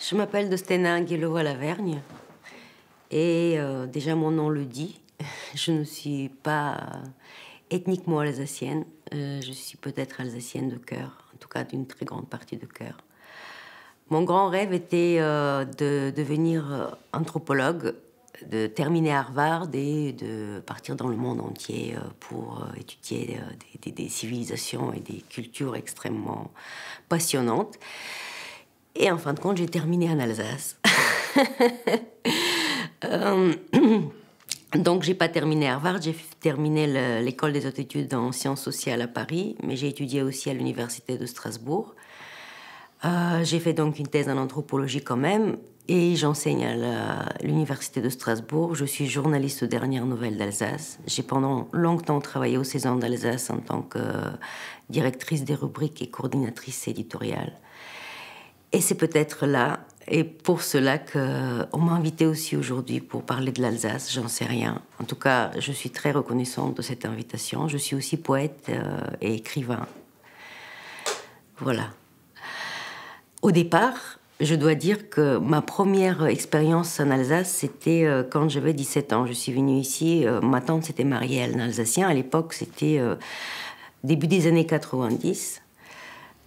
Je m'appelle Dostena Guélovoy-Lavergne et déjà mon nom le dit, je ne suis pas ethniquement alsacienne, je suis peut-être alsacienne de cœur, en tout cas d'une très grande partie de cœur. Mon grand rêve était de devenir anthropologue, de terminer Harvard et de partir dans le monde entier pour étudier des civilisations et des cultures extrêmement passionnantes. Et en fin de compte, j'ai terminé en Alsace. Donc, j'ai pas terminé Harvard, j'ai terminé l'école des hautes études en sciences sociales à Paris, mais j'ai étudié aussi à l'université de Strasbourg. J'ai fait donc une thèse en anthropologie quand même, et j'enseigne à l'université de Strasbourg. Je suis journaliste aux dernières nouvelles d'Alsace. J'ai pendant longtemps travaillé aux Saisons d'Alsace en tant que directrice des rubriques et coordinatrice éditoriale. Et c'est peut-être là, et pour cela qu'on m'a invité aussi aujourd'hui pour parler de l'Alsace, j'en sais rien. En tout cas, je suis très reconnaissante de cette invitation. Je suis aussi poète et écrivain. Voilà. Au départ, je dois dire que ma première expérience en Alsace, c'était quand j'avais 17 ans. Je suis venue ici, ma tante s'était mariée à un Alsacien. À l'époque, c'était début des années 90.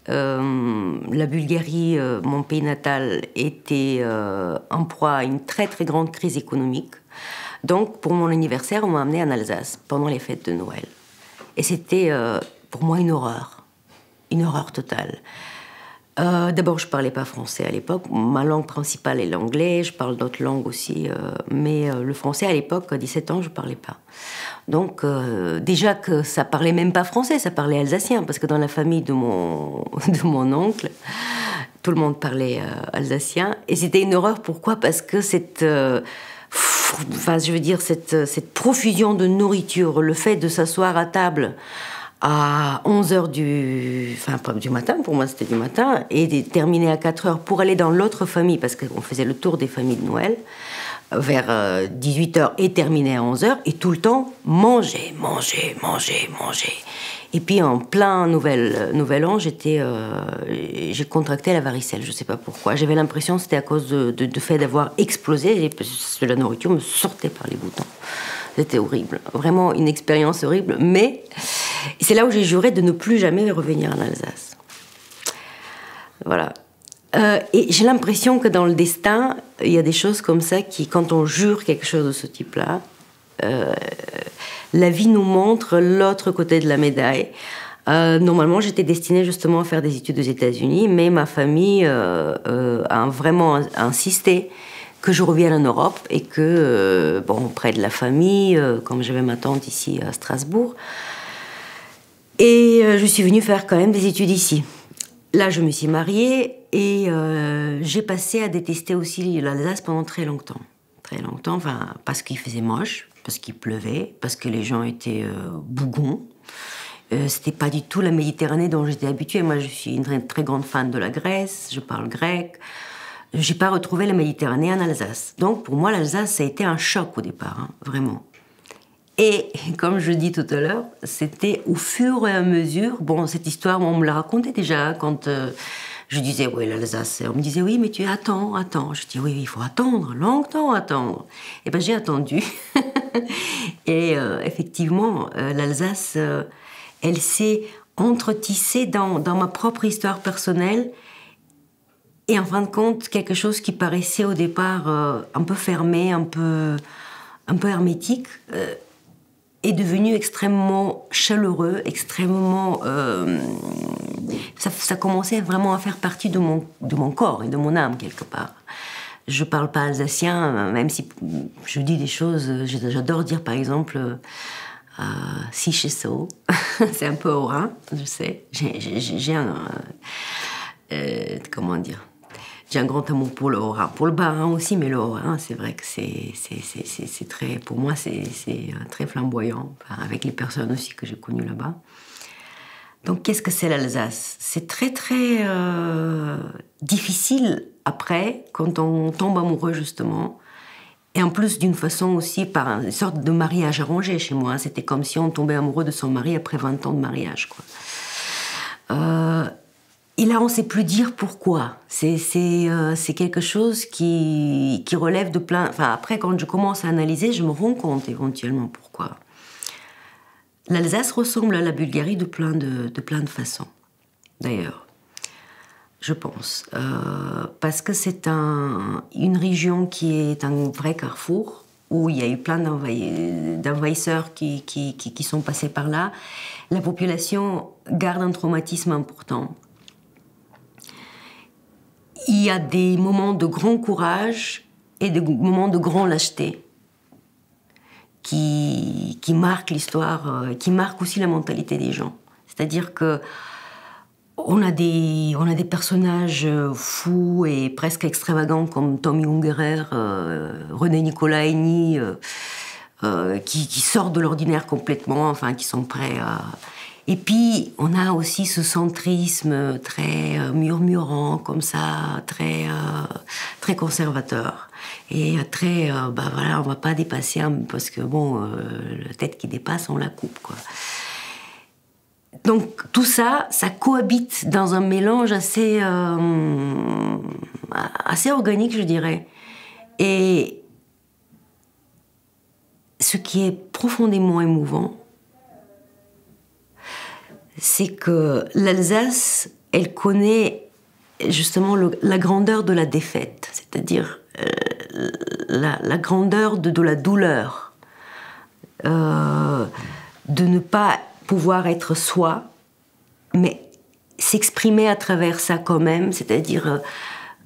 La Bulgarie, mon pays natal, était en proie à une très très grande crise économique. Donc, pour mon anniversaire, on m'a amené en Alsace pendant les fêtes de Noël. Et c'était pour moi une horreur totale. D'abord, je parlais pas français à l'époque. Ma langue principale est l'anglais. Je parle d'autres langues aussi, mais le français à l'époque, à 17 ans, je parlais pas. Donc, déjà que ça parlait même pas français, ça parlait alsacien, parce que dans la famille de mon oncle, tout le monde parlait alsacien. Et c'était une horreur. Pourquoi? Parce que cette profusion de nourriture, le fait de s'asseoir à table à 11h du matin, pour moi c'était du matin, et de terminer à 4h pour aller dans l'autre famille, parce qu'on faisait le tour des familles de Noël, vers 18h et terminer à 11h, et tout le temps manger. Et puis en plein nouvel an, j'ai contracté la varicelle, je sais pas pourquoi. J'avais l'impression que c'était à cause de fait d'avoir explosé, et la nourriture me sortait par les boutons. C'était horrible, vraiment une expérience horrible, mais c'est là où j'ai juré de ne plus jamais revenir en Alsace. Voilà. Et j'ai l'impression que dans le destin, il y a des choses comme ça qui, quand on jure quelque chose de ce type-là, la vie nous montre l'autre côté de la médaille. Normalement, j'étais destinée justement à faire des études aux États-Unis, mais ma famille a vraiment insisté que je revienne en Europe et que, près de la famille, comme j'avais ma tante ici à Strasbourg. Et je suis venue faire quand même des études ici. Là, je me suis mariée et j'ai passé à détester aussi l'Alsace pendant très longtemps. Très longtemps, parce qu'il faisait moche, parce qu'il pleuvait, parce que les gens étaient bougons. C'était pas du tout la Méditerranée dont j'étais habituée. Moi, je suis une très grande fan de la Grèce, je parle grec. J'ai pas retrouvé la Méditerranée en Alsace. Donc, pour moi, l'Alsace, ça a été un choc au départ, vraiment. Et, comme je dis tout à l'heure, c'était au fur et à mesure... cette histoire, on me l'a racontée déjà, quand je disais, oui, l'Alsace... On me disait, oui, mais tu attends. Je dis, oui, il faut attendre, longtemps attendre. Et j'ai attendu. Et effectivement, l'Alsace, elle s'est entretissée dans ma propre histoire personnelle. Et en fin de compte, quelque chose qui paraissait au départ un peu fermé, un peu hermétique, est devenu extrêmement chaleureux, extrêmement... ça commençait vraiment à faire partie de mon corps et de mon âme, quelque part. Je parle pas alsacien, même si je dis des choses... J'adore dire, par exemple, si chez so. C'est un peu haut-rhin, je sais. J'ai un... comment dire? J'ai un grand amour pour le Haut-Rhin, pour le Bas-Rhin aussi, mais le Haut-Rhin, c'est vrai que c'est très, pour moi, c'est très flamboyant, avec les personnes aussi que j'ai connues là-bas. Donc, qu'est-ce que c'est l'Alsace? C'est très, très difficile après, quand on tombe amoureux, justement. Et en plus, d'une façon aussi, par une sorte de mariage arrangé chez moi. C'était comme si on tombait amoureux de son mari après 20 ans de mariage, quoi. Et là, on ne sait plus dire pourquoi. C'est quelque chose qui relève de plein... Enfin, après, quand je commence à analyser, je me rends compte éventuellement pourquoi. L'Alsace ressemble à la Bulgarie de plein de façons, d'ailleurs. Je pense. Parce que c'est une région qui est un vrai carrefour, où il y a eu plein d'envahisseurs qui sont passés par là. La population garde un traumatisme important. Il y a des moments de grand courage et des moments de grande lâcheté qui marquent l'histoire, qui marquent aussi la mentalité des gens. C'est-à-dire que on a des personnages fous et presque extravagants comme Tommy Ungerer, René Nicolaïni, qui sortent de l'ordinaire complètement, enfin qui sont prêts à... Et puis on a aussi ce centrisme très murmurant comme ça, très conservateur et très voilà, on va pas dépasser parce que bon la tête qui dépasse on la coupe quoi. Donc tout ça, ça cohabite dans un mélange assez organique, je dirais. Et ce qui est profondément émouvant, c'est que l'Alsace, elle connaît justement la grandeur de la défaite, c'est-à-dire la grandeur de la douleur, de ne pas pouvoir être soi, mais s'exprimer à travers ça quand même, c'est-à-dire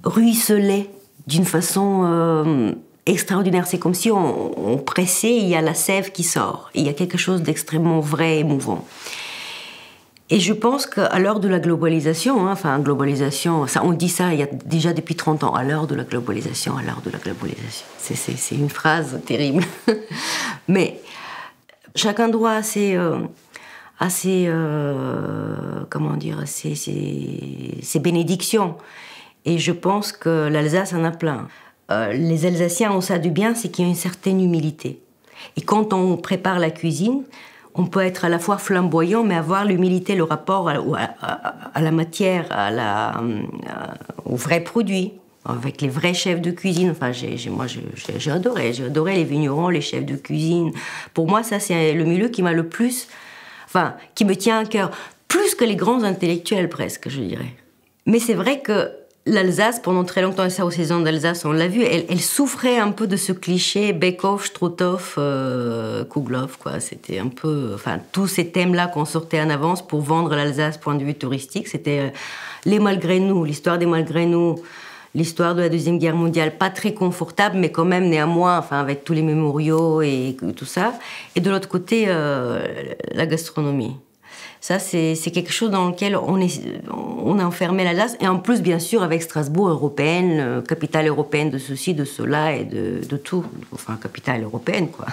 ruisseler d'une façon extraordinaire. C'est comme si on pressait, il y a la sève qui sort. Il y a quelque chose d'extrêmement vrai et émouvant. Et je pense qu'à l'heure de la globalisation, globalisation, ça, on dit ça il y a déjà depuis 30 ans, à l'heure de la globalisation, à l'heure de la globalisation. C'est une phrase terrible. Mais chaque endroit a ses bénédictions. Et je pense que l'Alsace en a plein. Les Alsaciens ont ça du bien, c'est qu'il y a une certaine humilité. Et quand on prépare la cuisine, on peut être à la fois flamboyant, mais avoir l'humilité, le rapport à la matière, aux vrais produits, avec les vrais chefs de cuisine. Enfin, j'ai adoré les vignerons, les chefs de cuisine. Pour moi, ça, c'est le milieu qui m'a le plus... Enfin, qui me tient à cœur, plus que les grands intellectuels presque, je dirais. Mais c'est vrai que l'Alsace, pendant très longtemps, et ça aux saisons d'Alsace, on l'a vu, elle souffrait un peu de ce cliché Beckhoff, Struthoff, Kugloff, quoi. C'était un peu... Enfin, tous ces thèmes-là qu'on sortait en avance pour vendre l'Alsace, point de vue touristique, c'était les malgré nous, l'histoire des malgré nous, l'histoire de la Deuxième Guerre mondiale, pas très confortable, mais quand même néanmoins, enfin, avec tous les mémoriaux et tout ça. Et de l'autre côté, la gastronomie. Ça, c'est quelque chose dans lequel on a enfermé l'Alsace. Et en plus, bien sûr, avec Strasbourg, européenne, capitale européenne de ceci, de cela et de tout. Enfin, capitale européenne, quoi.